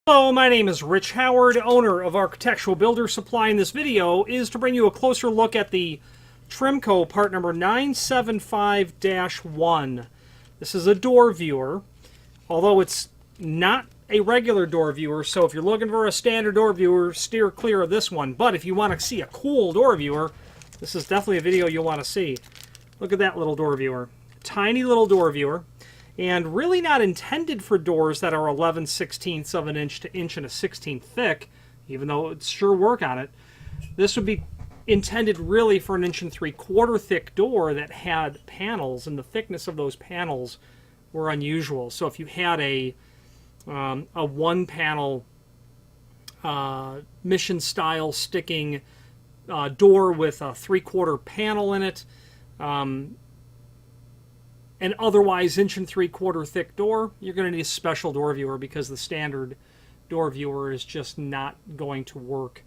Hello, my name is Rich Howard, owner of Architectural Builder Supply, and this video is to bring you a closer look at the Trimco part number 975-1. This is a door viewer, although it's not a regular door viewer, so if you're looking for a standard door viewer, steer clear of this one. But if you want to see a cool door viewer, this is definitely a video you'll want to see. Look at that little door viewer. Tiny little door viewer. And really not intended for doors that are 11/16 of an inch to 1.16 thick, even though it's sure work on it. This would be intended really for an 1.75 thick door that had panels, and the thickness of those panels were unusual. So if you had a one panel mission style sticking door with a 3/4 panel in it, an otherwise 1.75 thick door, you're going to need a special door viewer because the standard door viewer is just not going to work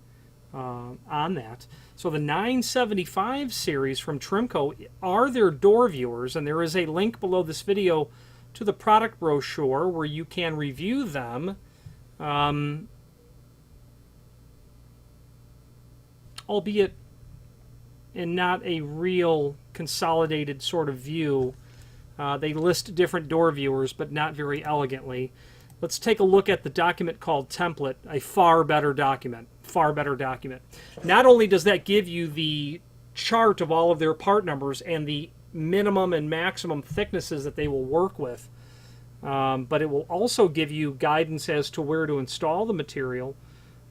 on that. So the 975 series from Trimco are their door viewers, and there is a link below this video to the product brochure where you can review them. Albeit in not a real consolidated sort of view. They list different door viewers, but not very elegantly. Let's take a look at the document called Template, a far better document. Far better document. Not only does that give you the chart of all of their part numbers and the minimum and maximum thicknesses that they will work with, but it will also give you guidance as to where to install the material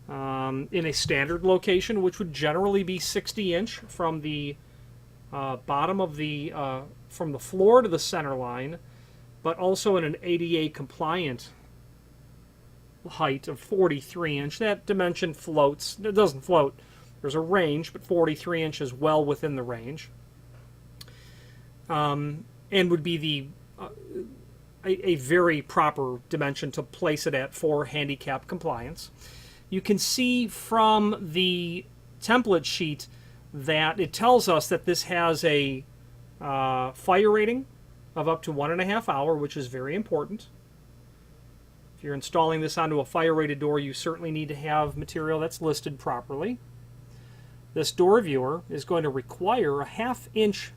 in a standard location, which would generally be 60 inch from the bottom of the from the floor to the center line, but also in an ADA compliant height of 43 inch. That dimension floats. It doesn't float. There's a range, but 43 inch is well within the range, and would be the a very proper dimension to place it at for handicap compliance. You can see from the template sheet that it tells us that this has a fire rating of up to 1.5 hours, which is very important. If you're installing this onto a fire rated door, you certainly need to have material that's listed properly. This door viewer is going to require a 1/2 inch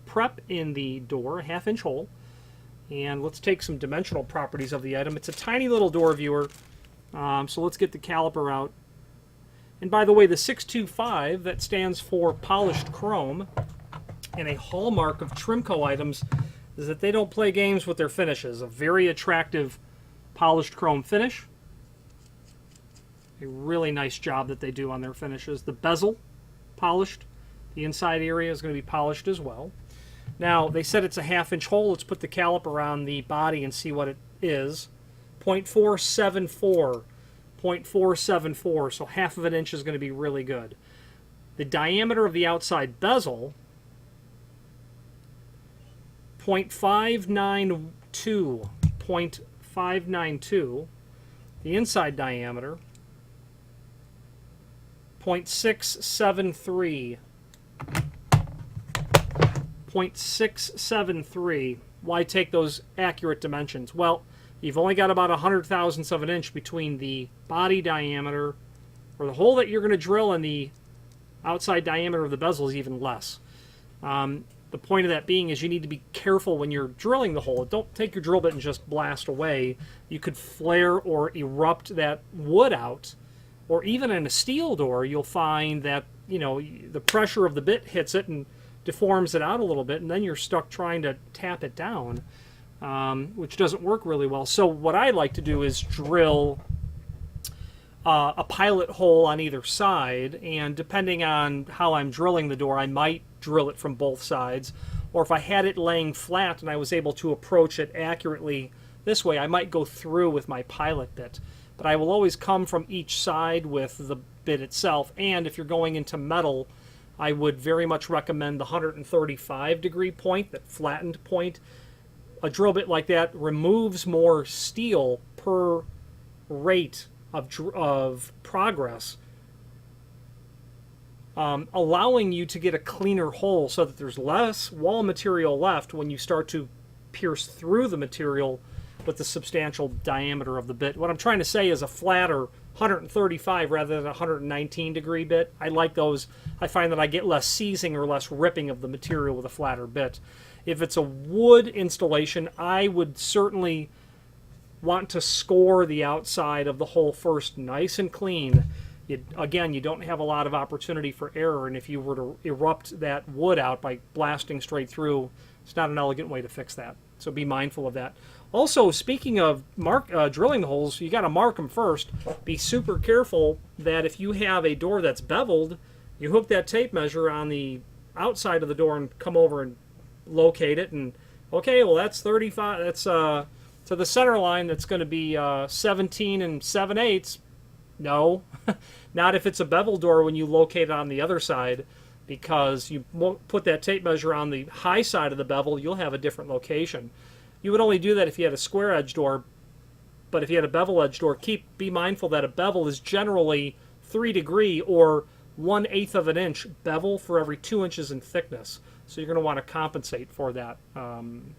prep in the door, a 1/2 inch hole. And let's take some dimensional properties of the item. It's a tiny little door viewer, so let's get the caliper out. And by the way, the 625, that stands for polished chrome, and a hallmark of Trimco items is that they don't play games with their finishes. A very attractive polished chrome finish. A really nice job that they do on their finishes. The bezel, polished. The inside area is going to be polished as well. Now, they said it's a 1/2 inch hole. Let's put the caliper on the body and see what it is. 0.474. 0.474, so 1/2 of an inch is going to be really good. The diameter of the outside bezel, 0.592. 0.592. The inside diameter, 0.673. 0.673. Why take those accurate dimensions? Well, you've only got about 100,000ths of an inch between the body diameter, or the hole that you're going to drill, and the outside diameter of the bezel is even less. The point of that being is you need to be careful when you're drilling the hole. Don't take your drill bit and just blast away. You could flare or erupt that wood out, or even in a steel door, you'll find that the pressure of the bit hits it and deforms it out a little bit, and then you're stuck trying to tap it down. Which doesn't work really well. So what I like to do is drill a pilot hole on either side, and depending on how I'm drilling the door, I might drill it from both sides, or if I had it laying flat and I was able to approach it accurately this way, I might go through with my pilot bit. But I will always come from each side with the bit itself, and if you're going into metal, I would very much recommend the 135-degree point, that flattened point. A drill bit like that removes more steel per rate of progress, allowing you to get a cleaner hole so that there's less wall material left when you start to pierce through the material with the substantial diameter of the bit. What I'm trying to say is a flatter 135 rather than a 119 degree bit. I like those. I find that I get less seizing or less ripping of the material with a flatter bit. If it's a wood installation, I would certainly want to score the outside of the hole first nice and clean. Again, you don't have a lot of opportunity for error, and if you were to erupt that wood out by blasting straight through, it's not an elegant way to fix that. So be mindful of that. Also, speaking of drilling the holes, you got to mark them first. Be super careful that if you have a door that's beveled, you hook that tape measure on the outside of the door and come over and locate it. And okay, well that's 35. That's to the center line. That's going to be 17 7/8. No, not if it's a bevel door when you locate it on the other side, because you put that tape measure on the high side of the bevel, you'll have a different location. You would only do that if you had a square edge door, but if you had a bevel edge door, be mindful that a bevel is generally 3 degree or 1/8 of an inch bevel for every 2 inches in thickness. So you're going to want to compensate for that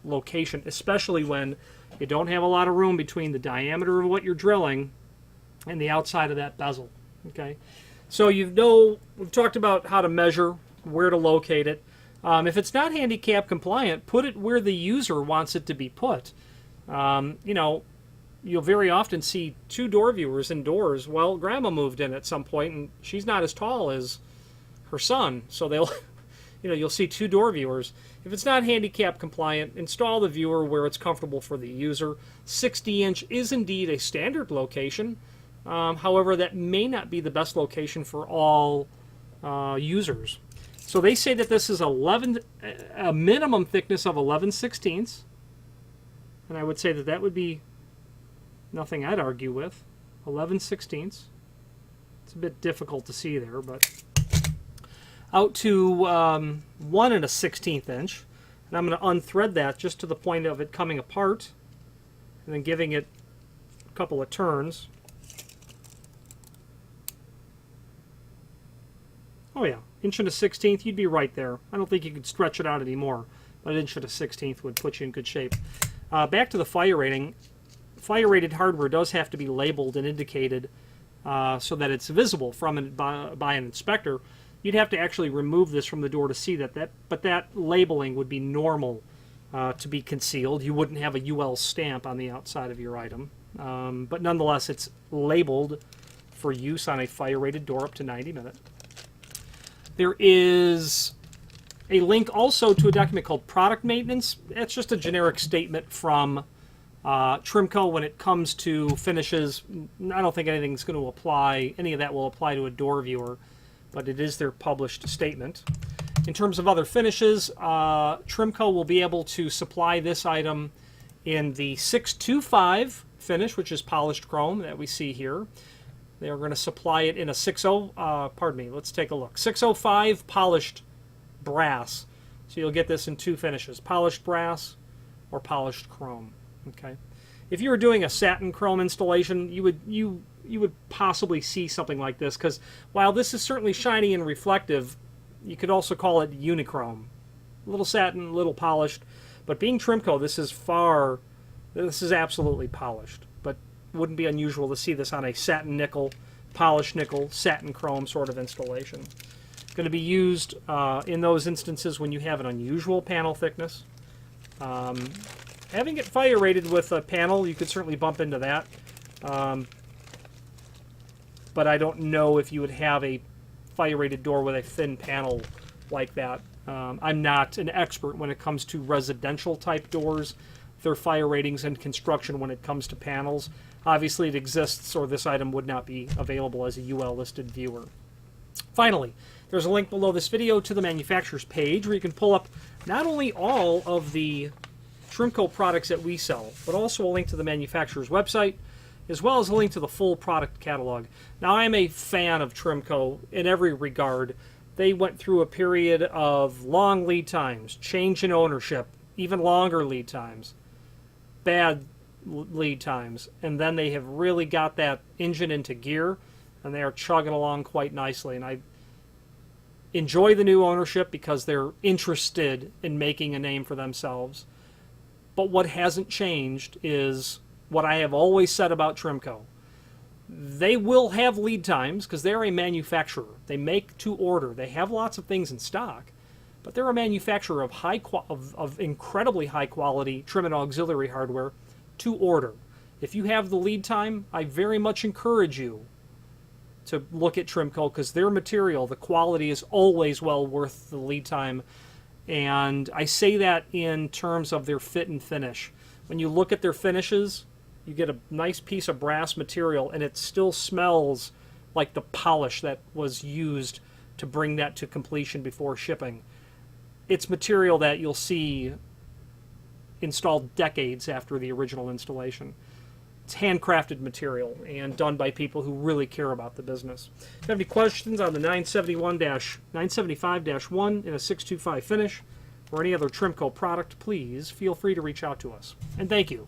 location, especially when you don't have a lot of room between the diameter of what you're drilling and the outside of that bezel. Okay, so we've talked about how to measure, where to locate it. If it's not handicap compliant, put it where the user wants it to be put. You'll very often see 2 door viewers indoors. Well, grandma moved in at some point and she's not as tall as her son, so you'll see 2 door viewers. If it's not handicap compliant, install the viewer where it's comfortable for the user. 60-inch is indeed a standard location. However, that may not be the best location for all users. So they say that this is a minimum thickness of 11/16, and I would say that would be nothing I'd argue with. 11/16. It's a bit difficult to see there, but out to 1 1/16 inch, and I'm going to unthread that just to the point of it coming apart, and then giving it a couple of turns. Oh yeah, 1 1/16, you'd be right there. I don't think you could stretch it out anymore, but 1 1/16 would put you in good shape. Back to the fire rating. Fire-rated hardware does have to be labeled and indicated so that it's visible by an inspector. You'd have to actually remove this from the door to see that, but that labeling would be normal to be concealed. You wouldn't have a UL stamp on the outside of your item, but nonetheless, it's labeled for use on a fire-rated door up to 90 minutes. There is a link also to a document called Product Maintenance. It's just a generic statement from Trimco when it comes to finishes. I don't think anything's going to apply, any of that will apply to a door viewer, but it is their published statement. In terms of other finishes, Trimco will be able to supply this item in the 625 finish, which is polished chrome that we see here. They are going to supply it in a 605 polished brass. So you'll get this in 2 finishes, polished brass or polished chrome. Okay. If you were doing a satin chrome installation, you would possibly see something like this, because while this is certainly shiny and reflective, you could also call it unichrome. A little satin, a little polished, but being Trimco, this is absolutely polished. But wouldn't be unusual to see this on a satin nickel, polished nickel, satin chrome sort of installation. Going to be used in those instances when you have an unusual panel thickness. Having it fire rated with a panel, you could certainly bump into that. But I don't know if you would have a fire rated door with a thin panel like that. I'm not an expert when it comes to residential type doors, their fire ratings and construction when it comes to panels. Obviously it exists, or this item would not be available as a UL listed viewer. Finally, there's a link below this video to the manufacturer's page where you can pull up not only all of the Trimco products that we sell, but also a link to the manufacturer's website, as well as a link to the full product catalog. Now, I am a fan of Trimco in every regard. They went through a period of long lead times, change in ownership, even longer lead times, bad lead times, and then they have really got that engine into gear, and they are chugging along quite nicely. And I enjoy the new ownership because they're interested in making a name for themselves. But what hasn't changed is what I have always said about Trimco. They will have lead times because they're a manufacturer. They make to order. They have lots of things in stock, but they're a manufacturer of of incredibly high quality trim and auxiliary hardware to order. If you have the lead time, I very much encourage you to look at Trimco because their material, the quality is always well worth the lead time. And I say that in terms of their fit and finish. When you look at their finishes, you get a nice piece of brass material and it still smells like the polish that was used to bring that to completion before shipping. It's material that you'll see installed decades after the original installation. It's handcrafted material and done by people who really care about the business. If you have any questions on the 975-1 in a 625 finish or any other Trimco product, please feel free to reach out to us. And thank you.